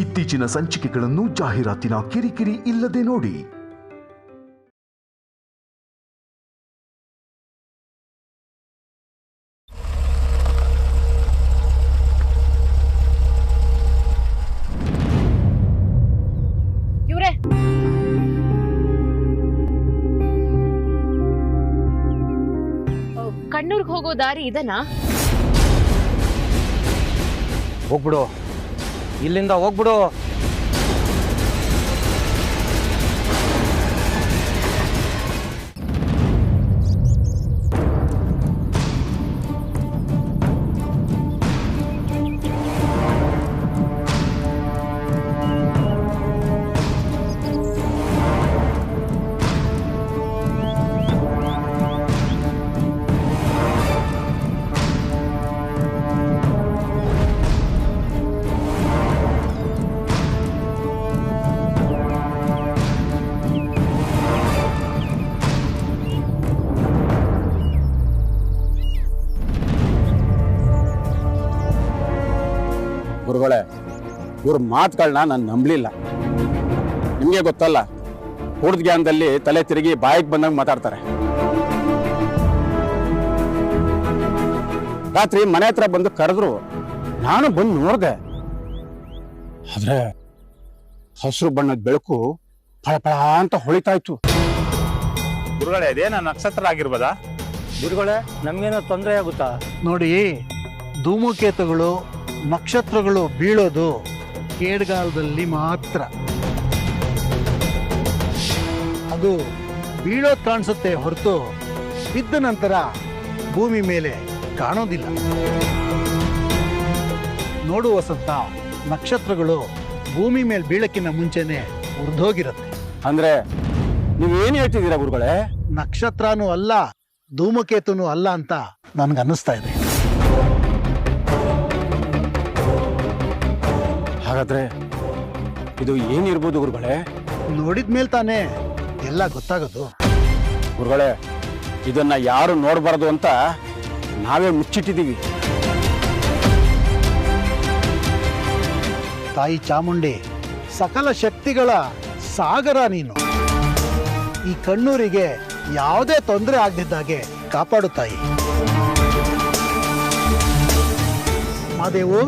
ಇತ್ತೀಚಿನ ಸಂಚಿಕೆಗಳನ್ನು ಜಾಹೀರಾತಿನ ಕಿರಿಕಿರಿ ಇಲ್ಲದೆ ನೋಡಿ. ಕಣ್ಣೂರ್ಗೆ ಹೋಗೋ ದಾರಿ ಇದನಾ? ಹೋಗ್ಬಿಡು, ಇಲ್ಲಿಂದ ಹೋಗ್ಬಿಡು. ಗುರುಗಳೇ, ಇವ್ರ ಮಾತುಗಳನ್ನ ನಾನು ನಂಬಲಿಲ್ಲ. ನಿಮಗೆ ಗೊತ್ತಲ್ಲ, ಕುಡ್ದ ಜ್ಞಾನದಲ್ಲಿ ತಲೆ ತಿರುಗಿ ಬಾಯಿಗೆ ಬಂದಂಗೆ ಮಾತಾಡ್ತಾರೆ. ರಾತ್ರಿ ಮನೆ ಹತ್ರ ಬಂದು ಕರೆದ್ರು, ನಾನು ಬಂದು ನೋಡಿದೆ. ಆದ್ರೆ ಹಸಿರು ಬಣ್ಣದ ಬೆಳಕು ಫಳಫಳ ಅಂತ ಹೊಳಿತಾ ಇತ್ತು. ಗುರುಗಳೇ, ಅದೇನ ನಕ್ಷತ್ರ ಆಗಿರ್ಬೋದಾ? ಗುರುಗಳೇ, ನಮ್ಗೇನೋ ತೊಂದರೆ ಆಗುತ್ತಾ? ನೋಡಿ, ಧೂಮಕೇತುಗಳು ನಕ್ಷತ್ರಗಳು ಬೀಳೋದು ಕೇಡ್ಗಾಲದಲ್ಲಿ ಮಾತ್ರ. ಅದು ಬೀಳೋದು ಕಾಣಿಸುತ್ತೆ ಹೊರತು ಬಿದ್ದ ನಂತರ ಭೂಮಿ ಮೇಲೆ ಕಾಣೋದಿಲ್ಲ. ನೋಡು ವಸಂತ, ನಕ್ಷತ್ರಗಳು ಭೂಮಿ ಮೇಲೆ ಬೀಳಕ್ಕಿಂತ ಮುಂಚೆನೆ ಉರ್ದೋಗಿರುತ್ತೆ. ಅಂದ್ರೆ ನೀವೇನು ಹೇಳ್ತಿದ್ದೀರಾ ಗುರುಗಳೇ? ನಕ್ಷತ್ರನೂ ಅಲ್ಲ, ಧೂಮಕೇತುನೂ ಅಲ್ಲ ಅಂತ ನನ್ಗನ್ನಿಸ್ತಾ ಇದೆ. ಹಾಗಾದ್ರೆ ಇದು ಏನಿರ್ಬೋದು ಗುರುಗಳೇ? ನೋಡಿದ್ಮೇಲೆ ತಾನೇ ಎಲ್ಲ ಗೊತ್ತಾಗೋದು. ಗುರುಗಳೇ, ಇದನ್ನ ಯಾರು ನೋಡಬಾರದು ಅಂತ ನಾವೇ ಮುಚ್ಚಿಟ್ಟಿದ್ದೀವಿ. ತಾಯಿ ಚಾಮುಂಡಿ ಸಕಲ ಶಕ್ತಿಗಳ ಸಾಗರ ನೀನು. ಈ ಕಣ್ಣೂರಿಗೆ ಯಾವುದೇ ತೊಂದರೆ ಆಗದಿದ್ದಾಗೆ ಕಾಪಾಡು ತಾಯಿ. ಮಾದೇವು,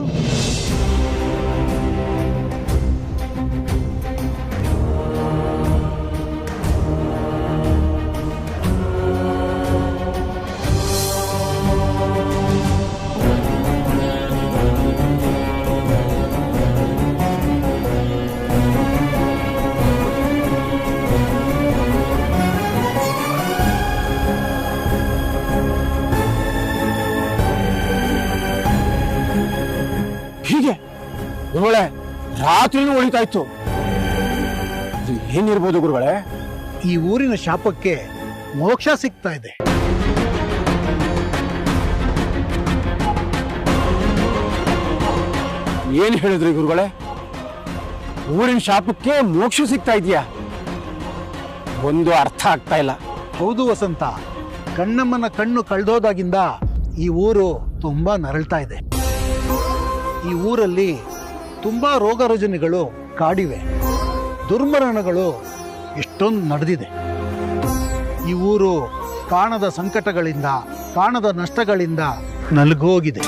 ಹೀಗೆ ಗುರುಗಳೇ ರಾತ್ರಿನೂ ಉಳಿತಾ ಇತ್ತು. ಇದು ಏನಿರ್ಬೋದು ಗುರುಗಳೇ? ಈ ಊರಿನ ಶಾಪಕ್ಕೆ ಮೋಕ್ಷ ಸಿಗ್ತಾ ಇದೆ. ಏನ್ ಹೇಳಿದ್ರಿ ಗುರುಗಳೇ? ಊರಿನ ಶಾಪಕ್ಕೆ ಮೋಕ್ಷ ಸಿಗ್ತಾ ಇದೆಯಾ? ಒಂದು ಅರ್ಥ ಆಗ್ತಾ ಇಲ್ಲ. ಹೌದು ವಸಂತ, ಕಣ್ಣಮ್ಮನ ಕಣ್ಣು ಕಳೆದೋದಾಗಿಂದ ಈ ಊರು ತುಂಬಾ ನರಳ್ತಾ ಇದೆ. ಈ ಊರಲ್ಲಿ ತುಂಬಾ ರೋಗ ರುಜಿನಗಳು ಕಾಡಿವೆ. ದುರ್ಮರಣಗಳು ಎಷ್ಟೊಂದು ನಡೆದಿದೆ. ಈ ಊರು ಕಾಣದ ಸಂಕಟಗಳಿಂದ, ಕಾಣದ ನಷ್ಟಗಳಿಂದ ನಲುಗೋಗಿದೆ.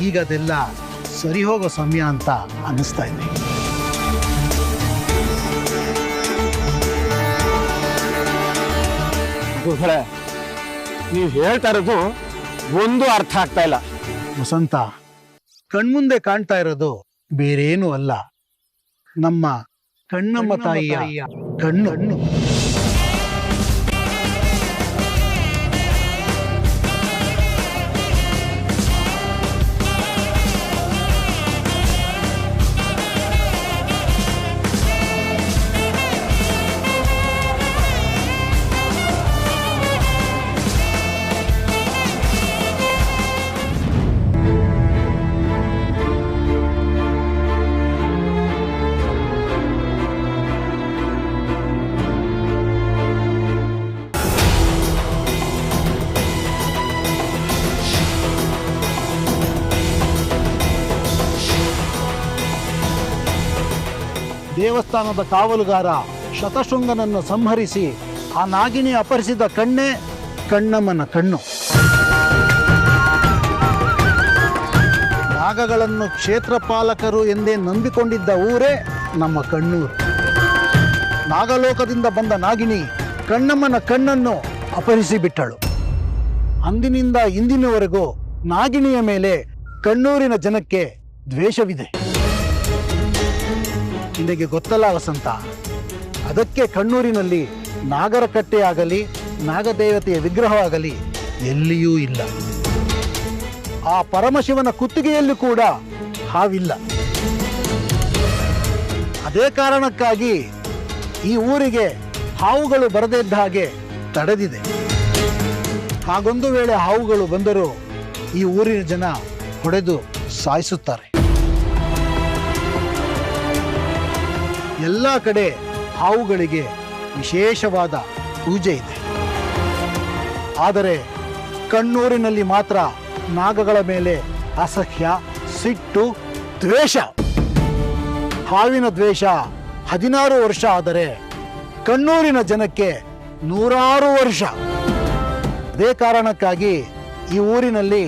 ಈಗ ಅದೆಲ್ಲ ಸರಿ ಹೋಗೋ ಸಮಯ ಅಂತ ಅನ್ನಿಸ್ತಾ ಇದೆ. ಗುರುಗಳೇ, ನೀವು ಹೇಳ್ತಾ ಇರೋದು ಒಂದು ಅರ್ಥ ಆಗ್ತಾ ಇಲ್ಲ. ವಸಂತ, ಕಣ್ಮುಂದೆ ಕಾಣ್ತಾ ಇರೋದು ಬೇರೇನೂ ಅಲ್ಲ, ನಮ್ಮ ಕಣ್ಣಮ್ಮ ತಾಯಿಯ ಕಣ್ಣು. ದೇವಸ್ಥಾನದ ಕಾವಲುಗಾರ ಶತಶೃಂಗನನ್ನು ಸಂಹರಿಸಿ ಆ ನಾಗಿನಿ ಅಪಹರಿಸಿದ ಕಣ್ಣೇ ಕಣ್ಣಮ್ಮನ ಕಣ್ಣು. ನಾಗಗಳನ್ನು ಕ್ಷೇತ್ರಪಾಲಕರು ಎಂದೇ ನಂಬಿಕೊಂಡಿದ್ದ ಊರೇ ನಮ್ಮ ಕಣ್ಣೂರು. ನಾಗಲೋಕದಿಂದ ಬಂದ ನಾಗಿನಿ ಕಣ್ಣಮ್ಮನ ಕಣ್ಣನ್ನು ಅಪಹರಿಸಿ ಬಿಟ್ಟಳು. ಅಂದಿನಿಂದ ಇಂದಿನವರೆಗೂ ನಾಗಿನಿಯ ಮೇಲೆ ಕಣ್ಣೂರಿನ ಜನಕ್ಕೆ ದ್ವೇಷವಿದೆ. ನಿನಗೆ ಗೊತ್ತಲ್ಲ ವಸಂತ, ಅದಕ್ಕೆ ಕಣ್ಣೂರಿನಲ್ಲಿ ನಾಗರ ಕಟ್ಟೆಯಾಗಲಿ ನಾಗದೇವತೆಯ ವಿಗ್ರಹವಾಗಲಿ ಎಲ್ಲಿಯೂ ಇಲ್ಲ. ಆ ಪರಮಶಿವನ ಕುತ್ತಿಗೆಯಲ್ಲೂ ಕೂಡ ಹಾವಿಲ್ಲ. ಅದೇ ಕಾರಣಕ್ಕಾಗಿ ಈ ಊರಿಗೆ ಹಾವುಗಳು ಬರದೇ ಇದ್ದ ಹಾಗೆ ತಡೆದಿದೆ. ಹಾಗೊಂದು ವೇಳೆ ಹಾವುಗಳು ಬಂದರೂ ಈ ಊರಿನ ಜನ ಹೊಡೆದು ಸಾಯಿಸುತ್ತಾರೆ. ಎಲ್ಲ ಕಡೆ ಹಾವುಗಳಿಗೆ ವಿಶೇಷವಾದ ಪೂಜೆ ಇದೆ. ಆದರೆ ಕಣ್ಣೂರಿನಲ್ಲಿ ಮಾತ್ರ ನಾಗಗಳ ಮೇಲೆ ಅಸಹ್ಯ, ಸಿಟ್ಟು, ದ್ವೇಷ. ಹಾವಿನ ದ್ವೇಷ 16 ವರ್ಷ ಆದರೆ ಕಣ್ಣೂರಿನ ಜನಕ್ಕೆ 100 ವರ್ಷ. ಅದೇ ಕಾರಣಕ್ಕಾಗಿ ಈ ಊರಿನಲ್ಲಿ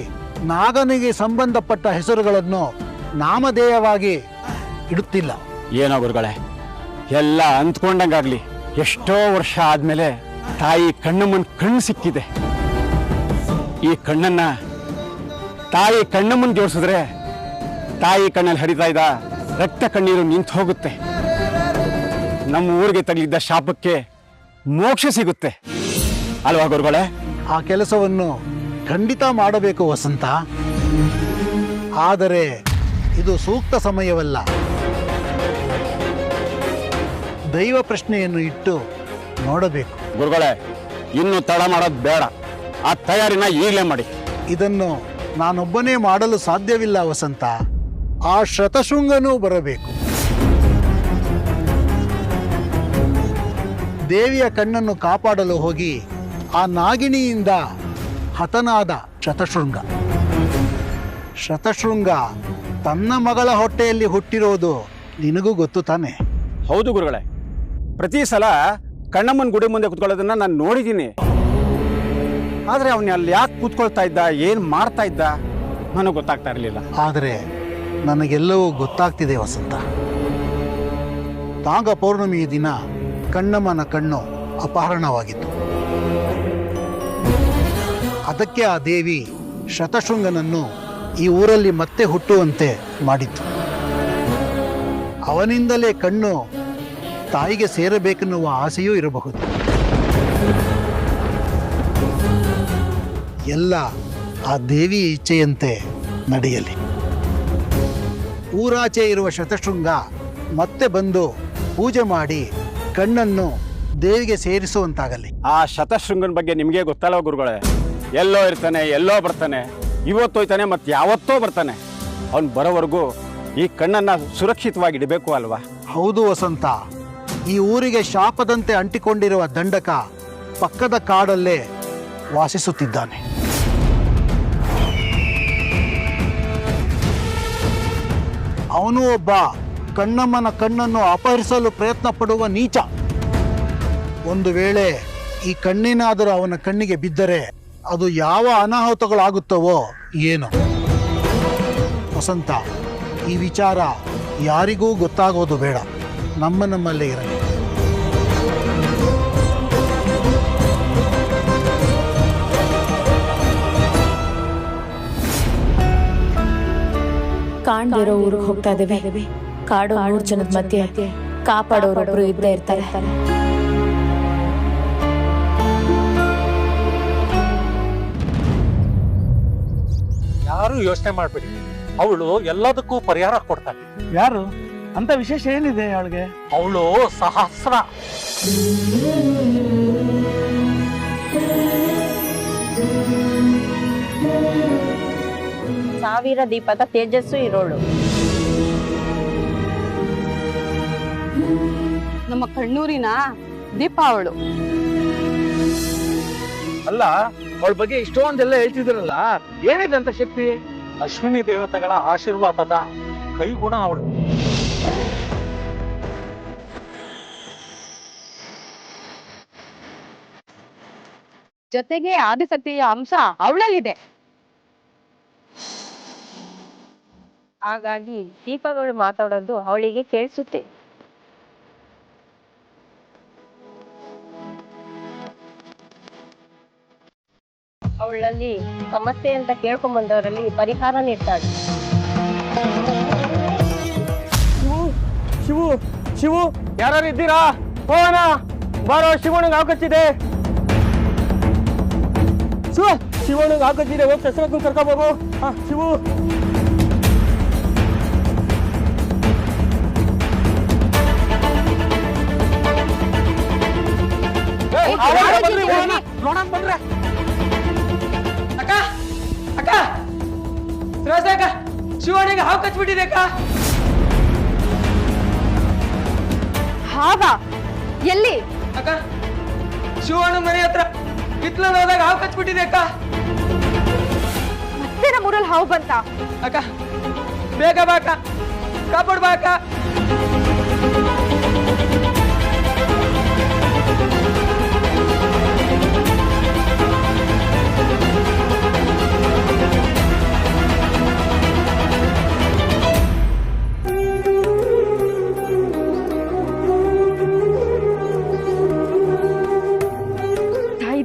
ನಾಗನಿಗೆ ಸಂಬಂಧಪಟ್ಟ ಹೆಸರುಗಳನ್ನು ನಾಮಧೇಯವಾಗಿ ಇಡುತ್ತಿಲ್ಲ. ಏನೋ ಗುರುಗಳೇ, ಎಲ್ಲ ಅಂದ್ಕೊಂಡಂಗಾಗ್ಲಿ. ಎಷ್ಟೋ ವರ್ಷ ಆದ್ಮೇಲೆ ತಾಯಿ ಕಣ್ಣಮ್ಮನ ಕಣ್ಣು ಸಿಕ್ಕಿದೆ. ಈ ಕಣ್ಣನ್ನ ತಾಯಿ ಕಣ್ಣಮ್ಮನ್ ಜೋಡಿಸಿದ್ರೆ ತಾಯಿ ಕಣ್ಣಲ್ಲಿ ಹರಿತಾ ಇದ್ದ ರಕ್ತ ಕಣ್ಣೀರು ನಿಂತು ಹೋಗುತ್ತೆ. ನಮ್ಮ ಊರಿಗೆ ತಗಲಿದ್ದ ಶಾಪಕ್ಕೆ ಮೋಕ್ಷ ಸಿಗುತ್ತೆ ಅಲ್ವಾ ಗುರುಗಳೇ? ಆ ಕೆಲಸವನ್ನು ಖಂಡಿತ ಮಾಡಬೇಕು ವಸಂತ. ಆದರೆ ಇದು ಸೂಕ್ತ ಸಮಯವಲ್ಲ. ದೈವ ಪ್ರಶ್ನೆಯನ್ನು ಇಟ್ಟು ನೋಡಬೇಕು. ಗುರುಗಳೇ, ಇನ್ನು ತಡ ಮಾಡೋದು ಬೇಡ. ಆ ತಯಾರಿನ ಈಗಲೇ ಮಾಡಿ. ಇದನ್ನು ನಾನೊಬ್ಬನೇ ಮಾಡಲು ಸಾಧ್ಯವಿಲ್ಲ ವಸಂತ. ಆ ಶತಶೃಂಗನೂ ಬರಬೇಕು. ದೇವಿಯ ಕಣ್ಣನ್ನು ಕಾಪಾಡಲು ಹೋಗಿ ಆ ನಾಗಿಣಿಯಿಂದ ಹತನಾದ ಶತಶೃಂಗ. ಶತಶೃಂಗ ತನ್ನ ಮಗಳ ಹೊಟ್ಟೆಯಲ್ಲಿ ಹುಟ್ಟಿರೋದು ನಿನಗೂ ಗೊತ್ತು ತಾನೆ? ಹೌದು ಗುರುಗಳೇ, ಪ್ರತಿ ಸಲ ಕಣ್ಣಮ್ಮನ ಗುಡಿ ಮುಂದೆ ಕೂತ್ಕೊಳ್ಳೋದನ್ನ ನಾನು ನೋಡಿದ್ದೀನಿ. ಆದರೆ ಅವನು ಅಲ್ಲಿ ಯಾಕೆ ಕೂತ್ಕೊಳ್ತಾ ಇದ್ದ, ಏನು ಮಾಡ್ತಾ ಇದ್ದ ನನಗೆ ಗೊತ್ತಾಗ್ತಾ ಇರಲಿಲ್ಲ. ಆದರೆ ನನಗೆಲ್ಲವೂ ಗೊತ್ತಾಗ್ತಿದೆ ವಸಂತ. ನಾಗ ಪೌರ್ಣಮಿಯ ದಿನ ಕಣ್ಣಮ್ಮನ ಕಣ್ಣು ಅಪಹರಣವಾಗಿತ್ತು. ಅದಕ್ಕೆ ಆ ದೇವಿ ಶತಶೃಂಗನನ್ನು ಈ ಊರಲ್ಲಿ ಮತ್ತೆ ಹುಟ್ಟುವಂತೆ ಮಾಡಿತ್ತು. ಅವನಿಂದಲೇ ಕಣ್ಣು ತಾಯಿಗೆ ಸೇರಬೇಕೆನ್ನುವ ಆಸೆಯೂ ಇರಬಹುದು. ಎಲ್ಲ ಆ ದೇವಿಯ ಇಚ್ಛೆಯಂತೆ ನಡೆಯಲಿ. ಊರಾಚೆ ಇರುವ ಶತಶೃಂಗ ಮತ್ತೆ ಬಂದು ಪೂಜೆ ಮಾಡಿ ಕಣ್ಣನ್ನು ದೇವಿಗೆ ಸೇರಿಸುವಂತಾಗಲಿ. ಆ ಶತಶೃಂಗನ ಬಗ್ಗೆ ನಿಮಗೆ ಗೊತ್ತಲ್ಲ ಗುರುಗಳೇ? ಎಲ್ಲೋ ಇರ್ತಾನೆ, ಎಲ್ಲೋ ಬರ್ತಾನೆ, ಇವತ್ತು ಹೋಯ್ತಾನೆ, ಮತ್ತೆ ಯಾವತ್ತೋ ಬರ್ತಾನೆ. ಅವನು ಬರೋವರೆಗೂ ಈ ಕಣ್ಣನ್ನ ಸುರಕ್ಷಿತವಾಗಿ ಇಡಬೇಕು ಅಲ್ವಾ? ಹೌದು ವಸಂತ. ಈ ಊರಿಗೆ ಶಾಪದಂತೆ ಅಂಟಿಕೊಂಡಿರುವ ದಂಡಕ ಪಕ್ಕದ ಕಾಡಲ್ಲೇ ವಾಸಿಸುತ್ತಿದ್ದಾನೆ. ಅವನು ಒಬ್ಬ ಕಣ್ಣಮ್ಮನ ಕಣ್ಣನ್ನು ಅಪಹರಿಸಲು ಪ್ರಯತ್ನ ಪಡುವ ನೀಚ. ಒಂದು ವೇಳೆ ಈ ಕಣ್ಣೇನಾದರೂ ಅವನ ಕಣ್ಣಿಗೆ ಬಿದ್ದರೆ ಅದು ಯಾವ ಅನಾಹುತಗಳಾಗುತ್ತವೋ ಏನೋ. ವಸಂತ, ಈ ವಿಚಾರ ಯಾರಿಗೂ ಗೊತ್ತಾಗೋದು ಬೇಡ. ನಮ್ಮಲ್ಲೇ ಇರಲಿ. ಕಾಣ್ದಿರೋ ಊರಿಗೆ ಹೋಗ್ತಾ ಇದ್ದೇವೆ. ಕಾಡು 3 ಜನದ ಮಧ್ಯೆ ಕಾಪಾಡೋರೊಬ್ರು ಇದ್ದೇ ಇರ್ತಾರೆ. ಯಾರು ಯೋಚನೆ ಮಾಡ್ಬೇಡಿ, ಅವಳು ಎಲ್ಲದಕ್ಕೂ ಪರಿಹಾರ ಕೊಡ್ತಾಳೆ. ಯಾರು? ಅಂತ ವಿಶೇಷ ಏನಿದೆ ಅವಳಿಗೆ? ಅವಳು ಸಹಸ್ರ. ಸಾವಿರ ದೀಪದ ತೇಜಸ್ಸು ಇರೋಳು. ನಮ್ಮ ಕಣ್ಣೂರಿನ ದೀಪ ಅವಳು. ಅಲ್ಲ, ಅವಳ ಬಗ್ಗೆ ಇಷ್ಟೊಂದೆಲ್ಲ ಹೇಳ್ತಿದ್ರಲ್ಲ, ಏನಿದೆ ಅಂತ ಶಕ್ತಿ? ಅಶ್ವಿನಿ ದೇವತೆಗಳ ಆಶೀರ್ವಾದದ ಕೈಗುಣ ಅವಳು. ಜೊತೆಗೆ ಆದಿಶಕ್ತಿಯ ಅಂಶ ಅವಳಲ್ಲಿದೆ. ಹಾಗಾಗಿ ದೀಪಗಳು ಮಾತಾಡೋದು ಅವಳಿಗೆ ಕೇಳಿಸುತ್ತೆ. ಅವಳಲ್ಲಿ ಸಮಸ್ಯೆ ಅಂತ ಕೇಳ್ಕೊಂಡ್ ಬಂದವರಲ್ಲಿ ಪರಿಹಾರ ನೀಡ್ತಾಳೆ. ಶಿವು ಶಿವು ಯಾರು ಇದ್ದೀರಾ? ಹೋಗೋಣ ಬಾರೋ, ಶಿವನಿಗೆ ಹಾಕಚ್ಚಿದೆ. ಶಿವನಿಗೆ ಹಾಕಚ್ಚಿದೆ, ಹೋಗಿ ಶಸ್ತ್ರಕ್ಕೆ ಕರ್ಕೋಬೋದು. ಶಿವು ನೋಡೋಣ ಬಂದ್ರೆ. ಅಕ್ಕ ಅಕ್ಕ ಅಕ್ಕ, ಶಿವನಿಗೆ ಹಾವು ಕಚ್ಬಿಟ್ಟಿದೆ ಅಕ್ಕ. ಹಾವ ಎಲ್ಲಿ? ಅಕ್ಕ ಶಿವಣ್ಣ ಮನೆ ಹತ್ರ ಹಿತ್ಲಲ್ಲಿ ಹೋದಾಗ ಹಾವು ಕಚ್ಬಿಟ್ಟಿದೆ ಅಕ್ಕ. ಮತ್ತೆ ನಮ್ಮೂರಲ್ಲಿ ಹಾವು ಬಂತ? ಅಕ್ಕ ಬೇಗ ಬಾ ಅಕ್ಕ, ಕಾಪಾಡ್ ಬಾ ಅಕ್ಕ.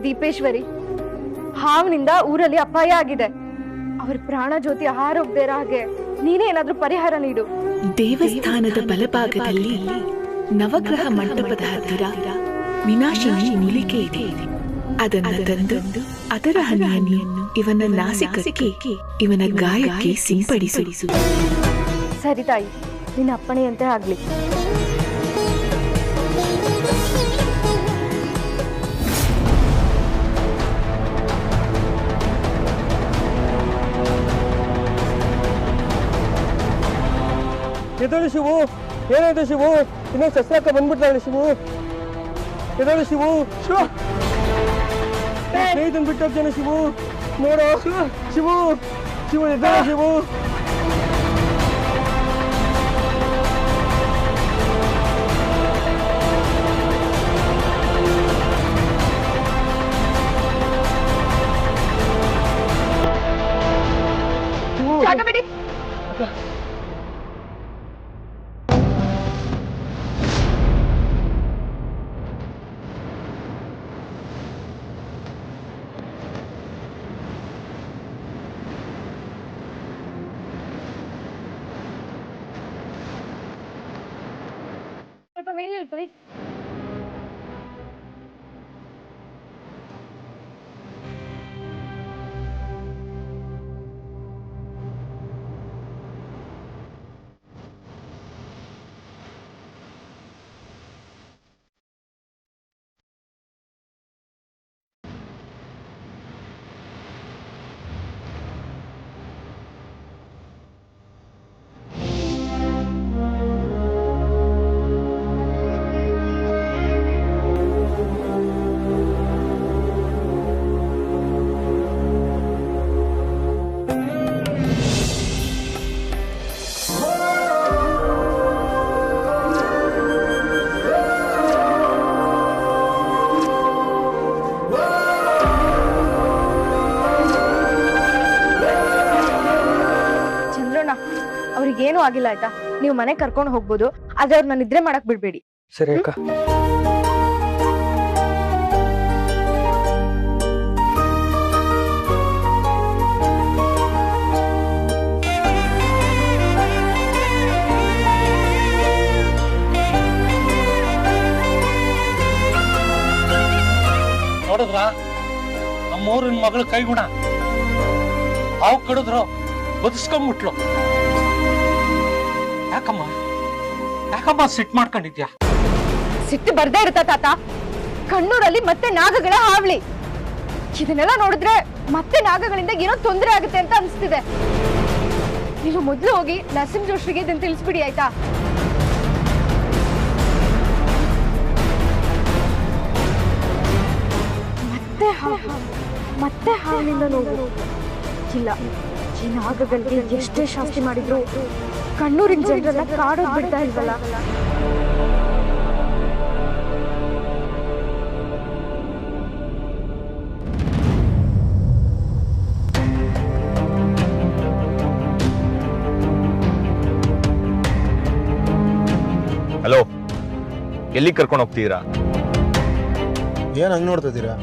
ದೀಪೇಶ್ವರಿ, ಹಾವಿನಿಂದ ಊರಲ್ಲಿ ಅಪಾಯ ಆಗಿದೆ. ಅವ್ರ ಪ್ರಾಣ ಜ್ಯೋತಿ ಆರೋಗ್ಯದ ಹಾಗೆ ನೀನೇ ಏನಾದ್ರೂ ಪರಿಹಾರ ನೀಡು. ದೇವಸ್ಥಾನದ ಬಲಭಾಗದಲ್ಲಿ ನವಗ್ರಹ ಮಂಟಪದ ಹತ್ತಿರ ವಿನಾಶಿನಿ ಮೂಲಿಕೆ ಇದೆ. ಅದನ್ನು ತಂದು ಅದರ ಹನಿಯನ್ನು ಇವನ ನಾಸಿಕಕ್ಕೆ, ಇವನ ಗಾಯಕ್ಕೆ ಸಿಂಪಡಿಸು. ಸರಿ ತಾಯಿ, ನಿನ್ನ ಅಪ್ಪಣೆಯಂತೆ ಆಗ್ಲಿ. ಎದಳು ಶಿವು, ಏನಾಯ್ತು ಶಿವು? ಇನ್ನೊಂದು ಶಸ್ತ್ರಕ್ಕೆ ಬಂದ್ಬಿಡ್ತಾಳೆ ಶಿವು. ಎದಳು ಶಿವು, ಸ್ನೇಹಿತನ್ ಬಿಟ್ಟು ಹೋಗ್ತಾನೆ ಶಿವು. ನೋಡೋ ಶಿವು, ಶಿವು ಎದಳು ಶಿವು. ಅವ್ರಿಗೇನು ಆಗಿಲ್ಲ ಆಯ್ತಾ? ನೀವು ಮನೆ ಕರ್ಕೊಂಡು ಹೋಗ್ಬೋದು, ಆದ್ರೆ ಅವ್ರನ್ನ ನಿದ್ರೆ ಮಾಡಕ್ ಬಿಡ್ಬೇಡಿ. ಸರಿ ಅಕ್ಕ. ನೋಡಿದ್ರ ನಮ್ಮೂರಿನ ಮಗಳ ಕೈಗುಣ, ಹಾವು ಕಡಿದ್ರು ಬದುಸ್ಕೊಂಡ್ಬಿಟ್ಲು. ಯಾಕಮ್ಮ ಸಿಟ್ಟು ಮಾಡ್ಕೊಂಡಿದ್ಯಾ? ಸಿಟ್ಟು ಬರ್ದೇ ಇರುತ್ತ ತಾತ. ಕಣ್ಣೂರಲ್ಲಿ ಮತ್ತೆ ನಾಗಗಳ ಹಾವಳಿ. ಇದನ್ನೆಲ್ಲ ನೋಡಿದ್ರೆ ಮತ್ತೆ ನಾಗಗಳಿಂದ ಏನೋ ತೊಂದರೆ ಆಗುತ್ತೆ ಅಂತ ಅನ್ಸ್ತಿದೆ. ನೀವು ಮೊದ್ಲು ಹೋಗಿ ನರಸಿಂಹ ಜೋಶ್ರಿಗೆ ಇದನ್ನ ತಿಳಿಸ್ಬಿಡಿ ಆಯ್ತಾ? ಮತ್ತೆ ಹಾವಿನಿಂದ ನೋವು ಇಲ್ಲ. ಈ ನಾಗಗಳಿಗೆ ಎಷ್ಟೇ ಶಾಸ್ತಿ ಮಾಡಿದ್ರು ಕಣ್ಣೂರಿನ ಜನರನ್ನ ಕಾಡೋಗ್ ಬಿಡ್ತಾ ಇಲ್ವಲ್ಲ. ಎಲ್ಲಿಗೆ ಕರ್ಕೊಂಡು ಹೋಗ್ತೀರಾ? ಏನು ಹಂಗೆ ನೋಡ್ತಾ ಇದ್ದೀರಾ?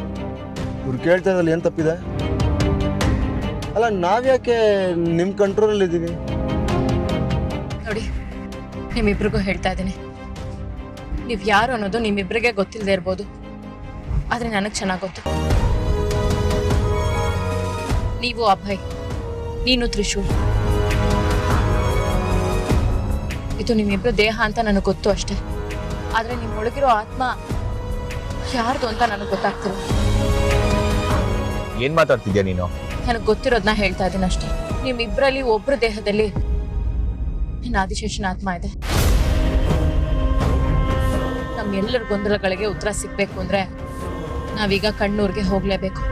ಇವ್ರು ಕೇಳ್ತಾ ಇದ್ರಲ್ಲಿ ಏನು ತಪ್ಪಿದೆ? ಅಲ್ಲ, ನಾವ್ಯಾಕೆ ನಿಮ್ಮ ಕಂಟ್ರೋಲಲ್ಲಿ ಇದ್ದೀವಿ? ನೋಡಿ, ನಿಮ್ಮಿಬ್ರಿಗೂ ಹೇಳ್ತಾ ಇದ್ದೀನಿ, ನೀವು ಯಾರು ಅನ್ನೋದು ನಿಮ್ಮಿಬ್ರಿಗೆ ಗೊತ್ತಿಲ್ಲದೆ ಇರ್ಬೋದು, ಆದರೆ ನನಗೆ ಚೆನ್ನಾಗಿ ಗೊತ್ತು. ನೀವು ಅಭಯ್, ನೀನು ತ್ರಿಶೂಲ್, ಇದು ನಿಮ್ಮಿಬ್ರು ದೇಹ ಅಂತ ನನಗೆ ಗೊತ್ತು ಅಷ್ಟೇ. ಆದರೆ ನಿಮ್ಮೊಳಗಿರೋ ಆತ್ಮ ಯಾರ್ದು ಅಂತ ನನಗೆ ಗೊತ್ತಾಗ್ತಿಲ್ಲ. ಏನ್ ಮಾತಾಡ್ತಿದ್ಯಾ ನೀನು? ನನಗೆ ಗೊತ್ತಿರೋದನ್ನ ಹೇಳ್ತಾ ಇದ್ದೀನಿ ಅಷ್ಟೇ. ನಿಮ್ಮಿಬ್ಬರಲ್ಲಿ ಒಬ್ರು ದೇಹದಲ್ಲಿ ನನ್ನ ಆದಿಶೇಷನ ಆತ್ಮ ಇದೆ. ನಮ್ಮೆಲ್ಲರ ಗೊಂದಲಗಳಿಗೆ ಉತ್ತರ ಸಿಗ್ಬೇಕು ಅಂದ್ರೆ ನಾವೀಗ ಕಣ್ಣೂರ್ಗೆ ಹೋಗ್ಲೇಬೇಕು.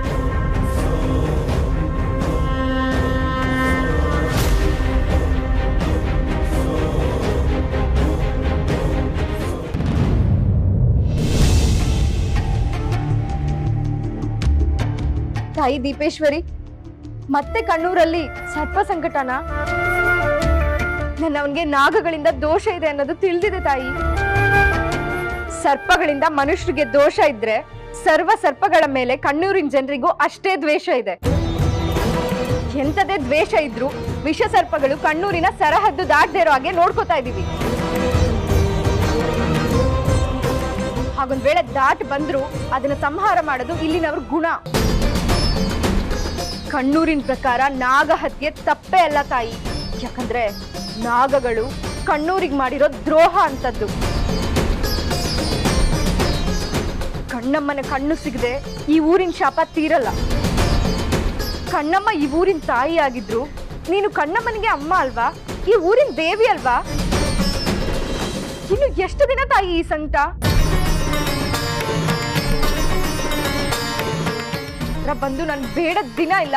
ತಾಯಿ ದೀಪೇಶ್ವರಿ, ಮತ್ತೆ ಕಣ್ಣೂರಲ್ಲಿ ಸರ್ಪ ಸಂಕಟನ? ನನ್ನವನ್ಗೆ ನಾಗಗಳಿಂದ ದೋಷ ಇದೆ ಅನ್ನೋದು ತಿಳಿದಿದೆ ತಾಯಿ. ಸರ್ಪಗಳಿಂದ ಮನುಷ್ಯರಿಗೆ ದೋಷ ಇದ್ರೆ ಸರ್ವ ಸರ್ಪಗಳ ಮೇಲೆ ಕಣ್ಣೂರಿನ ಜನರಿಗೂ ಅಷ್ಟೇ ದ್ವೇಷ ಇದೆ. ಎಂತದೇ ದ್ವೇಷ ಇದ್ರು ವಿಷ ಸರ್ಪಗಳು ಕಣ್ಣೂರಿನ ಸರಹದ್ದು ದಾಟದೇ ಇರೋ ಹಾಗೆ ನೋಡ್ಕೋತಾ ಇದೀವಿ. ಹಾಗೊಂದ್ ವೇಳೆ ದಾಟ್ ಬಂದ್ರು ಅದನ್ನ ಸಂಹಾರ ಮಾಡೋದು ಇಲ್ಲಿನವ್ರ ಗುಣ. ಕಣ್ಣೂರಿನ ಪ್ರಕಾರ ನಾಗ ಹತ್ಯೆ ತಪ್ಪೇ ಅಲ್ಲ ತಾಯಿ. ಯಾಕಂದ್ರೆ ನಾಗಗಳು ಕಣ್ಣೂರಿಗೆ ಮಾಡಿರೋ ದ್ರೋಹ ಅಂತದ್ದು. ಕಣ್ಣಮ್ಮನ ಕಣ್ಣು ಸಿಗದೆ ಈ ಊರಿನ ಶಾಪ ತೀರಲ್ಲ. ಕಣ್ಣಮ್ಮ ಈ ಊರಿನ ತಾಯಿ ಆಗಿದ್ರು ನೀನು ಕಣ್ಣಮ್ಮನಿಗೆ ಅಮ್ಮ ಅಲ್ವಾ? ಈ ಊರಿನ ದೇವಿ ಅಲ್ವಾ? ಇನ್ನು ಎಷ್ಟು ದಿನ ತಾಯಿ ಈ ಸಂಕಟ? ಬಂದು ನನ್ ಬೇಡದ ದಿನ ಇಲ್ಲ,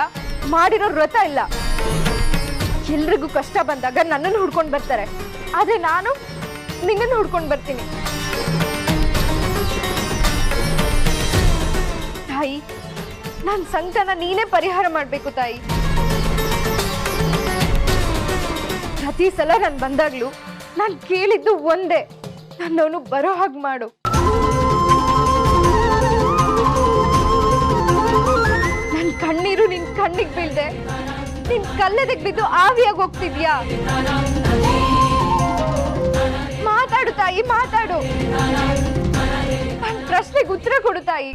ಮಾಡಿರೋ ವ್ರತ ಇಲ್ಲ. ಎಲ್ರಿಗೂ ಕಷ್ಟ ಬಂದಾಗ ನನ್ನನ್ನು ಹುಡ್ಕೊಂಡು ಬರ್ತಾರೆ, ಆದ್ರೆ ನಾನು ನಿನ್ನನ್ನು ಹುಡ್ಕೊಂಡು ಬರ್ತೀನಿ. ತಾಯಿ, ನನ್ ಸಂಕಟನ ನೀನೇ ಪರಿಹಾರ ಮಾಡ್ಬೇಕು ತಾಯಿ. ಪ್ರತಿ ಸಲ ನಾನು ಬಂದಾಗ್ಲೂ ನಾನು ಕೇಳಿದ್ದು ಒಂದೇ, ನನ್ನವನು ಬರೋ ಹಾಗೆ ಮಾಡು. ನನ್ ಕಣ್ಣೀರು ನಿನ್ ಕಣ್ಣಿಗೆ ಬೀಳ್ದೆ ನಿನ್ ಕಲ್ಲೆದಕ್ ಬಿದ್ದು ಆವಿಯಾಗಿ ಹೋಗ್ತಿದ್ಯಾ? ಮಾತಾಡು ತಾಯಿ, ಮಾತಾಡು. ನನ್ ಪ್ರಶ್ನೆಗೆ ಉತ್ತರ ಕೊಡು ತಾಯಿ.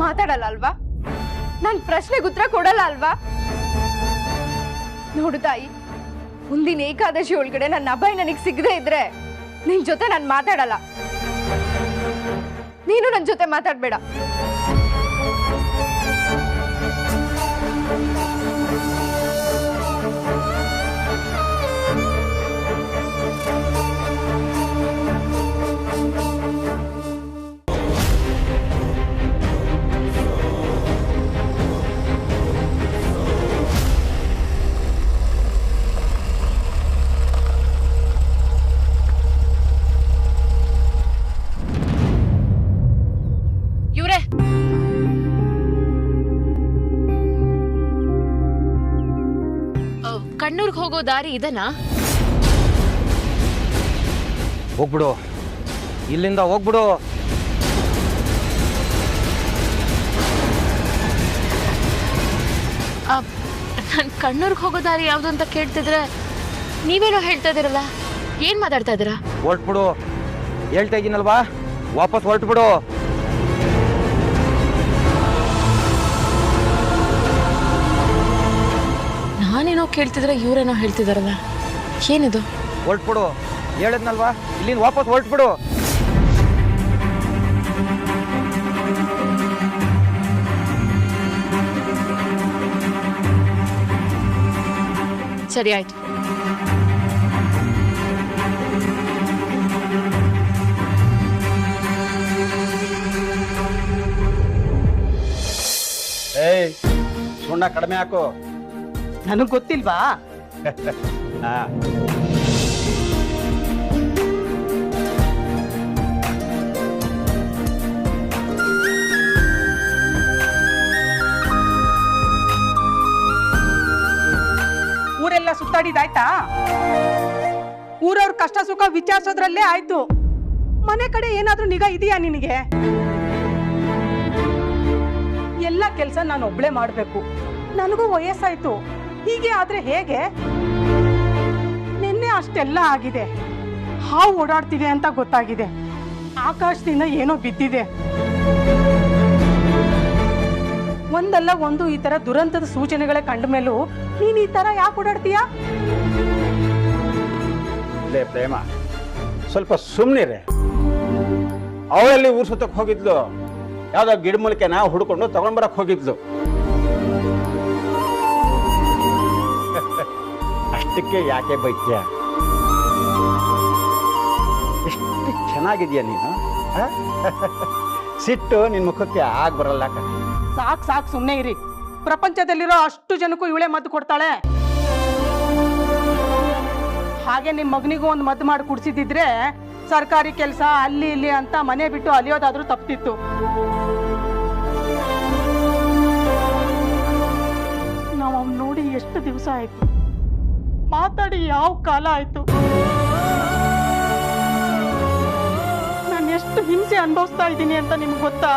ಮಾತಾಡಲ್ಲ ಅಲ್ವಾ? ನನ್ ಪ್ರಶ್ನೆಗೆ ಉತ್ತರ ಕೊಡಲ್ಲ ಅಲ್ವಾ? ನೋಡು ತಾಯಿ, ಮುಂದಿನ ಏಕಾದಶಿ ಒಳಗಡೆ ನನ್ನ ಅಭಯ್ ನನಗೆ ಸಿಗದೆ ಇದ್ರೆ ನಿನ್ ಜೊತೆ ನಾನು ಮಾತಾಡಲ್ಲ. ನೀನು ನನ್ನ ಜೊತೆ ಮಾತಾಡ್ಬೇಡ. ಕಣ್ಣೂರ್ಗೆ ಹೋಗೋ ದಾರಿ ಇದನಾ? ಹೋಗ್ಬಿಡು, ಇಲ್ಲಿಂದ ಹೋಗ್ಬಿಡು. ನಾನು ಕಣ್ಣೂರ್ಗೆ ಹೋಗೋ ದಾರಿ ಯಾವ್ದು ಅಂತ ಕೇಳ್ತಿದ್ರೆ ನೀವೇನೋ ಹೇಳ್ತಾ ಇದೀರಲ್ಲ, ಏನ್ ಮಾತಾಡ್ತಾ ಇದ್ದೀರಾ? ಹೊರಟ್ಬಿಡು, ಹೇಳ್ತಾ ಇದ್ದೀನಲ್ವಾ, ವಾಪಸ್ ಹೊರಟ್ಬಿಡು. ನಾನೇನೋ ಕೇಳ್ತಿದ್ರೆ ಇವರೇನೋ ಹೇಳ್ತಿದಾರಲ್ಲ, ಏನಿದು? ಹೊರಟ್ಬಿಡು, ಹೇಳದ್ನಲ್ವಾ, ಇಲ್ಲಿಂದ ವಾಪಸ್ ಹೊರಟ್ಬಿಡು. ಸರಿ ಆಯ್ತು. ಏಯ್, ಸುಣ್ಣ ಕಡಿಮೆ ಹಾಕು. ನನಗೆ ಗೊತ್ತಿಲ್ವಾ? ಮಾಡಿದಾಯ್ತಾ? ಊರವ್ರ ಕಷ್ಟ ಸುಖ ವಿಚಾರಿಸೋದ್ರಲ್ಲೇ ಆಯ್ತು. ಮನೆ ಕಡೆ ಏನಾದ್ರೂ ನಿಗಾ ಇದೆಯಾ ನಿನಗೆ? ಎಲ್ಲ ಕೆಲಸ ನಾನು ಒಬ್ಳೆ ಮಾಡ್ಬೇಕು. ನನಗೂ ವಯಸ್ಸಾಯ್ತು. ಹೀಗೆ ಆದ್ರೆ ಹೇಗೆ? ನಿನ್ನೆ ಅಷ್ಟೆಲ್ಲ ಆಗಿದೆ. ಹಾವು ಓಡಾಡ್ತಿದೆ ಅಂತ ಗೊತ್ತಾಗಿದೆ. ಆಕಾಶದಿಂದ ಏನೋ ಬಿದ್ದಿದೆ. ಒಂದಲ್ಲ ಒಂದು ಈ ತರ ದುರಂತದ ಸೂಚನೆಗಳೇ ಕಂಡ ಮೇಲೂ ನೀನ್ ಈ ತರ ಯಾಕೆ ಓಡಾಡ್ತೀಯಾ? ಲೇ ಪ್ರೇಮ, ಸ್ವಲ್ಪ ಸುಮ್ಮನಿರೆ. ಅವಳಲ್ಲಿ ಊರ್ ಸುತ್ತಕ್ಕೆ ಹೋಗಿದ್ಲು. ಯಾವ್ದೋ ಗಿಡಮೂಲಿಕೆನ ಹುಡ್ಕೊಂಡು ತಗೊಂಡ್ಬರಕ್ ಹೋಗಿದ್ಲು. ಅಷ್ಟಕ್ಕೆ ಯಾಕೆ ಬೈತ್ಯ? ಎಷ್ಟು ಚೆನ್ನಾಗಿದ್ಯಾ ನೀನು. ಸಿಟ್ಟು ನಿನ್ ಮುಖಕ್ಕೆ ಆಗ್ ಬರಲ್ಲ. ಸಾಕ್ ಸಾಕ್, ಸುಮ್ನೆ ಇರಿ. ಪ್ರಪಂಚದಲ್ಲಿರೋ ಅಷ್ಟು ಜನಕ್ಕೂ ಇವಳೆ ಮದ್ದು ಕೊಡ್ತಾಳೆ. ಹಾಗೆ ನಿಮ್ ಮಗನಿಗೂ ಒಂದು ಮದ್ದು ಮಾಡಿ ಕುಡ್ಸಿದ್ರೆ ಸರ್ಕಾರಿ ಕೆಲಸ ಅಲ್ಲಿ ಇಲ್ಲಿ ಅಂತ ಮನೆ ಬಿಟ್ಟು ಅಲಿಯೋದಾದ್ರೂ ತಪ್ತಿತ್ತು. ನಾವು ಅವ್ನು ನೋಡಿ ಎಷ್ಟು ದಿವಸ ಆಯ್ತು, ಮಾತಾಡಿ ಯಾವ ಕಾಲ ಆಯ್ತು. ನಾನು ಎಷ್ಟು ಹಿಂಸೆ ಅನುಭವಿಸ್ತಾ ಇದ್ದೀನಿ ಅಂತ ನಿಮ್ಗೆ ಗೊತ್ತಾ?